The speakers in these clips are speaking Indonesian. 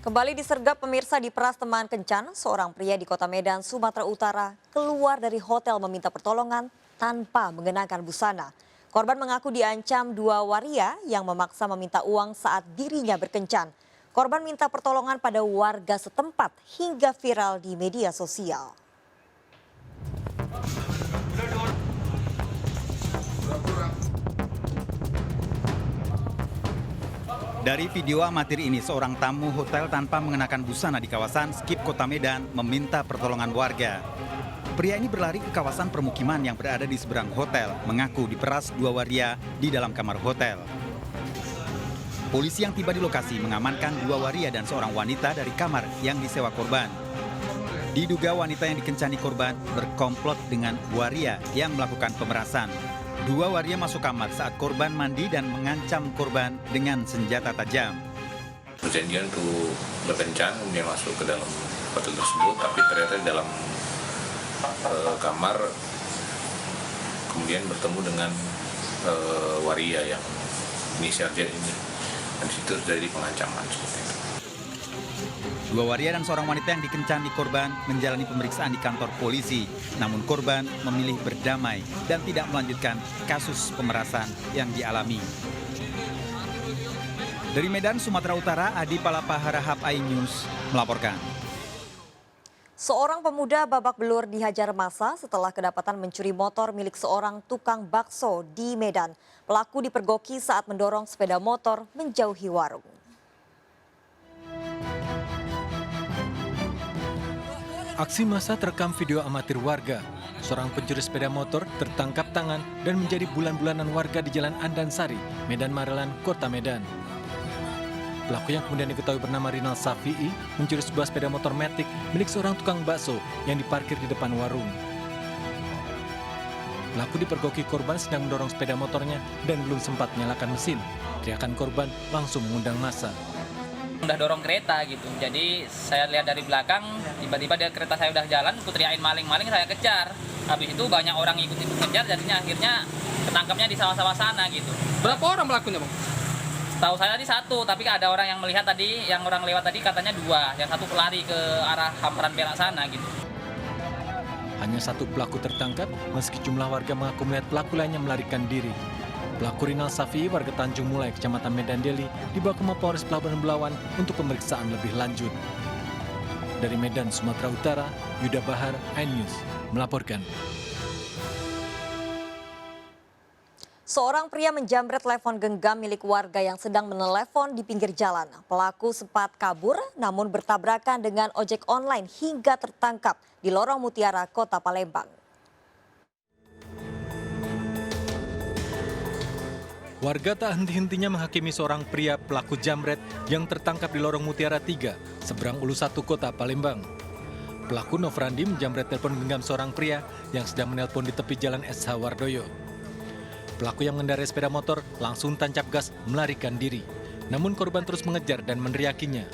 Kembali disergap pemirsa di Peras Teman Kencan, seorang pria di Kota Medan, Sumatera Utara keluar dari hotel meminta pertolongan tanpa mengenakan busana. Korban mengaku diancam dua waria yang memaksa meminta uang saat dirinya berkencan. Korban minta pertolongan pada warga setempat hingga viral di media sosial. Dari video amatir ini, seorang tamu hotel tanpa mengenakan busana di kawasan Skip Kota Medan meminta pertolongan warga. Pria ini berlari ke kawasan permukiman yang berada di seberang hotel, mengaku diperas dua waria di dalam kamar hotel. Polisi yang tiba di lokasi mengamankan dua waria dan seorang wanita dari kamar yang disewa korban. Diduga wanita yang dikencani korban berkomplot dengan waria yang melakukan pemerasan. Dua waria masuk kamar saat korban mandi dan mengancam korban dengan senjata tajam. Perjanjian untuk berkencan, kemudian masuk ke dalam hotel tersebut, tapi ternyata di dalam kamar kemudian bertemu dengan waria yang inisial J ini. Dan di situ terjadi pengancaman seperti itu. Dua waria dan seorang wanita yang dikencani korban menjalani pemeriksaan di kantor polisi. Namun korban memilih berdamai dan tidak melanjutkan kasus pemerasan yang dialami. Dari Medan, Sumatera Utara, Adi Palapahara, iNews melaporkan. Seorang pemuda babak belur dihajar massa setelah kedapatan mencuri motor milik seorang tukang bakso di Medan. Pelaku dipergoki saat mendorong sepeda motor menjauhi warung. Aksi massa terekam video amatir warga. Seorang pencuri sepeda motor tertangkap tangan dan menjadi bulan-bulanan warga di Jalan Andansari, Medan Marelan, Kota Medan. Pelaku yang kemudian diketahui bernama Rinal Safi'i mencuri sebuah sepeda motor Matic milik seorang tukang bakso yang diparkir di depan warung. Pelaku dipergoki korban sedang mendorong sepeda motornya dan belum sempat menyalakan mesin. Teriakan korban langsung mengundang massa. Udah dorong kereta gitu, jadi saya lihat dari belakang, tiba-tiba kereta saya udah jalan, aku teriakin maling-maling, saya kejar. Habis itu banyak orang ikut-ikut kejar, jadinya akhirnya ketangkapnya di sawah-sawah sana gitu. Berapa orang pelakunya, Bang? Tahu saya tadi satu, tapi ada orang yang melihat tadi, yang orang lewat tadi katanya dua, yang satu pelari ke arah Hamparan Perak sana gitu. Hanya satu pelaku tertangkap, meski jumlah warga mengaku melihat pelaku lainnya melarikan diri. Pelaku Rinal Safi'i warga Tanjung Mulai, Kecamatan Medan Deli, dibawa ke Mapolres Pelabuhan Belawan untuk pemeriksaan lebih lanjut. Dari Medan, Sumatera Utara, Yuda Bahar, iNews melaporkan. Seorang pria menjamret telepon genggam milik warga yang sedang menelepon di pinggir jalan. Pelaku sempat kabur namun bertabrakan dengan ojek online hingga tertangkap di Lorong Mutiara, Kota Palembang. Warga tak henti-hentinya menghakimi seorang pria pelaku jamret yang tertangkap di Lorong Mutiara 3, seberang Ulu 1 Kota Palembang. Pelaku Nofrandi menjamret telepon genggam seorang pria yang sedang menelpon di tepi jalan SH Wardoyo. Pelaku yang mengendarai sepeda motor langsung tancap gas melarikan diri. Namun korban terus mengejar dan meneriakinya.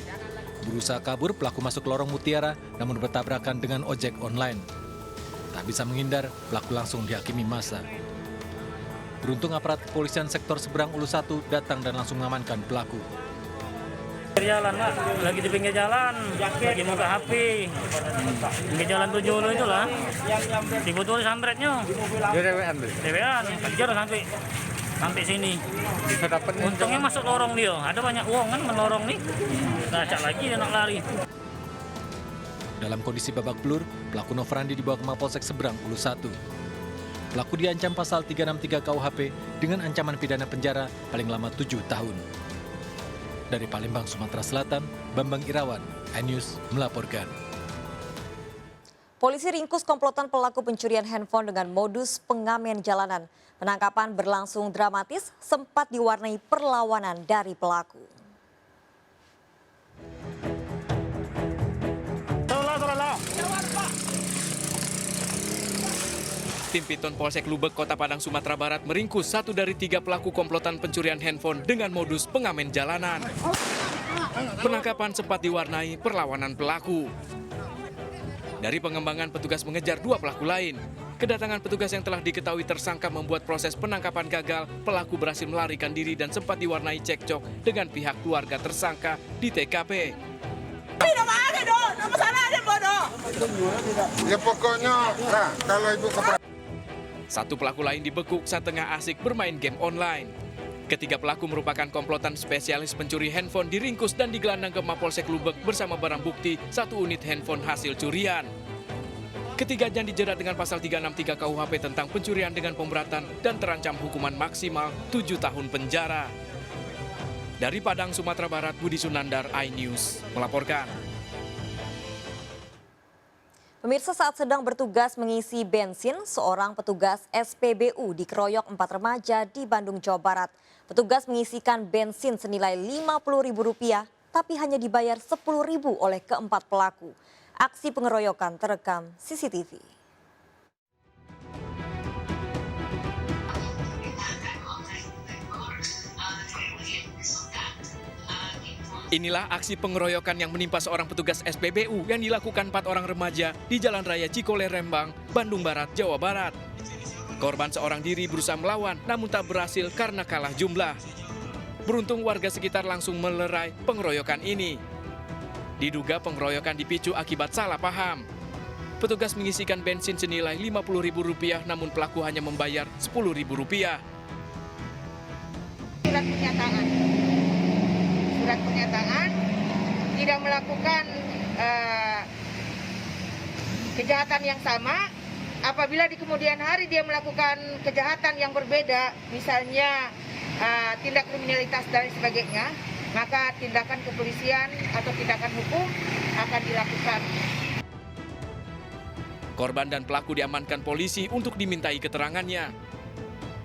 Berusaha kabur, pelaku masuk Lorong Mutiara namun bertabrakan dengan ojek online. Tak bisa menghindar, pelaku langsung dihakimi massa. Beruntung aparat kepolisian sektor seberang Ulu 1 datang dan langsung mengamankan pelaku. Jalan Pak, lagi di pinggir jalan, lagi buka HP. Pinggir jalan 7 Ulu itulah. Dibutuhin santretnya. DWan, kejar sampai sini. Untungnya masuk lorong dia, ada banyak uang kan melorong nih. Kita acak lagi dia nak lari. Dalam kondisi babak belur, pelaku Nofrandi dibawa ke Mapolsek seberang Ulu 1. Pelaku diancam pasal 363 KUHP dengan ancaman pidana penjara paling lama 7 tahun. Dari Palembang, Sumatera Selatan, Bambang Irawan, iNews melaporkan. Polisi ringkus komplotan pelaku pencurian handphone dengan modus pengamen jalanan. Penangkapan berlangsung dramatis, sempat diwarnai perlawanan dari pelaku. Tim Piton Polsek Lubek, Kota Padang, Sumatera Barat meringkus satu dari 3 pelaku komplotan pencurian handphone dengan modus pengamen jalanan. Penangkapan sempat diwarnai perlawanan pelaku. Dari pengembangan, petugas mengejar 2 pelaku lain. Kedatangan petugas yang telah diketahui tersangka membuat proses penangkapan gagal. Pelaku berhasil melarikan diri dan sempat diwarnai cekcok dengan pihak keluarga tersangka di TKP. Tidak ada dong, nama sana ada bodoh. Ya pokoknya, nah, kalau ibu Satu pelaku lain dibekuk saat tengah asik bermain game online. Ketiga pelaku merupakan komplotan spesialis pencuri handphone diringkus dan digelandang ke Mapolsek Lubek bersama barang bukti 1 unit handphone hasil curian. Ketiganya dijerat dengan pasal 363 KUHP tentang pencurian dengan pemberatan dan terancam hukuman maksimal 7 tahun penjara. Dari Padang, Sumatera Barat, Budi Sunandar, iNews melaporkan. Pemirsa, saat sedang bertugas mengisi bensin, seorang petugas SPBU dikeroyok 4 remaja di Bandung, Jawa Barat. Petugas mengisikan bensin senilai Rp50.000, tapi hanya dibayar Rp10.000 oleh keempat pelaku. Aksi pengeroyokan terekam CCTV. Inilah aksi pengeroyokan yang menimpa seorang petugas SPBU yang dilakukan 4 orang remaja di Jalan Raya Cikole Rembang, Bandung Barat, Jawa Barat. Korban seorang diri berusaha melawan namun tak berhasil karena kalah jumlah. Beruntung warga sekitar langsung melerai pengeroyokan ini. Diduga pengeroyokan dipicu akibat salah paham. Petugas mengisikan bensin senilai Rp50.000 namun pelaku hanya membayar Rp10.000. Surat pernyataan tidak melakukan kejahatan yang sama. Apabila di kemudian hari dia melakukan kejahatan yang berbeda, misalnya tindak kriminalitas dan sebagainya, maka tindakan kepolisian atau tindakan hukum akan dilakukan. Korban dan pelaku diamankan polisi untuk dimintai keterangannya.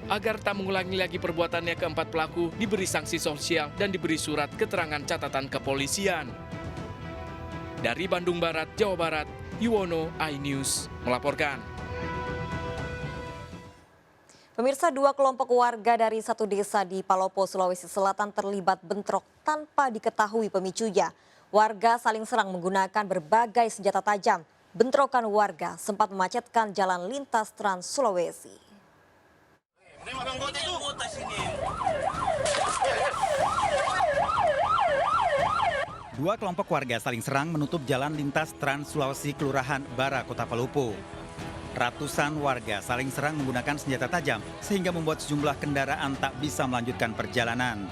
Agar tak mengulangi lagi perbuatannya, keempat pelaku diberi sanksi sosial dan diberi surat keterangan catatan kepolisian. Dari Bandung Barat, Jawa Barat, Yuwono, iNews melaporkan. Pemirsa, 2 kelompok warga dari satu desa di Palopo, Sulawesi Selatan terlibat bentrok tanpa diketahui pemicunya. Warga saling serang menggunakan berbagai senjata tajam. Bentrokan warga sempat memacetkan jalan lintas Trans Sulawesi. 2 kelompok warga saling serang menutup jalan lintas Trans Sulawesi Kelurahan Bara, Kota Palopo. Ratusan warga saling serang menggunakan senjata tajam sehingga membuat sejumlah kendaraan tak bisa melanjutkan perjalanan.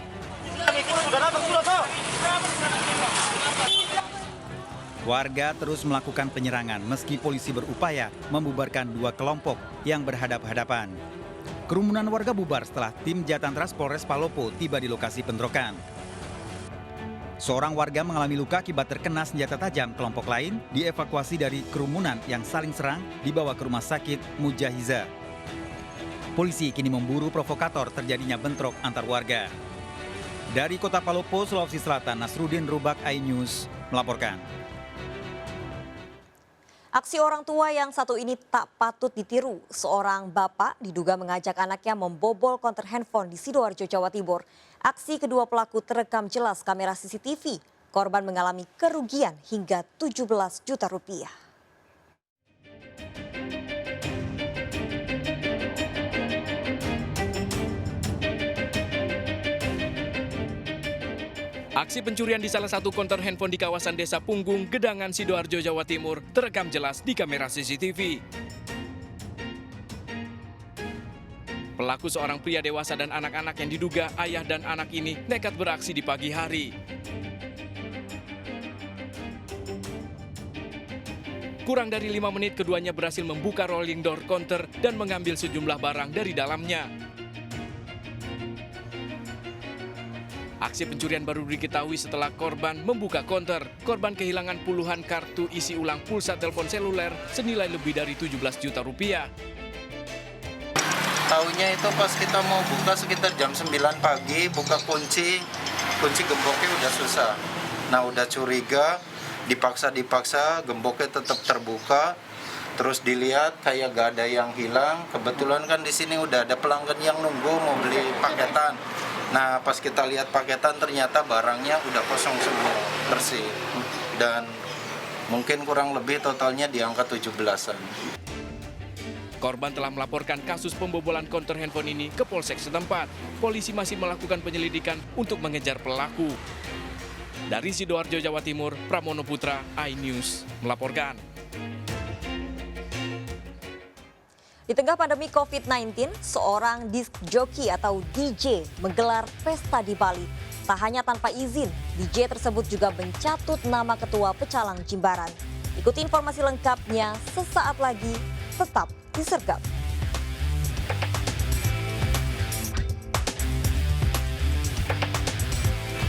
Warga terus melakukan penyerangan meski polisi berupaya membubarkan 2 kelompok yang berhadap-hadapan. Kerumunan warga bubar setelah tim Jatantras Polres Palopo tiba di lokasi bentrokan. Seorang warga mengalami luka akibat terkena senjata tajam. Kelompok lain dievakuasi dari kerumunan yang saling serang dibawa ke rumah sakit Mujahiza. Polisi kini memburu provokator terjadinya bentrok antar warga. Dari Kota Palopo, Sulawesi Selatan, Nasruddin Rubak, iNews melaporkan. Aksi orang tua yang satu ini tak patut ditiru. Seorang bapak diduga mengajak anaknya membobol konter handphone di Sidoarjo, Jawa Timur. Aksi kedua pelaku terekam jelas kamera CCTV. Korban mengalami kerugian hingga 17 juta rupiah. Aksi pencurian di salah satu konter handphone di kawasan Desa Punggung, Gedangan, Sidoarjo, Jawa Timur terekam jelas di kamera CCTV. Pelaku seorang pria dewasa dan anak-anak yang diduga ayah dan anak ini nekat beraksi di pagi hari. Kurang dari 5 menit keduanya berhasil membuka rolling door counter dan mengambil sejumlah barang dari dalamnya. Aksi pencurian baru diketahui setelah korban membuka konter. Korban kehilangan puluhan kartu isi ulang pulsa telepon seluler senilai lebih dari 17 juta rupiah. Taunya itu pas kita mau buka sekitar jam 9 pagi, buka kunci gemboknya udah susah. Nah udah curiga, dipaksa gemboknya tetap terbuka. Terus dilihat kayak gak ada yang hilang. Kebetulan kan di sini udah ada pelanggan yang nunggu mau beli paketan. Nah pas kita lihat paketan ternyata barangnya udah kosong semua, bersih. Dan mungkin kurang lebih totalnya di angka 17-an. Korban telah melaporkan kasus pembobolan konter handphone ini ke polsek setempat. Polisi masih melakukan penyelidikan untuk mengejar pelaku. Dari Sidoarjo, Jawa Timur, Pramono Putra, iNews melaporkan. Di tengah pandemi COVID-19, seorang disc jockey atau DJ menggelar pesta di Bali. Tak hanya tanpa izin, DJ tersebut juga mencatut nama Ketua Pecalang Jimbaran. Ikuti informasi lengkapnya sesaat lagi, tetap di Sergap.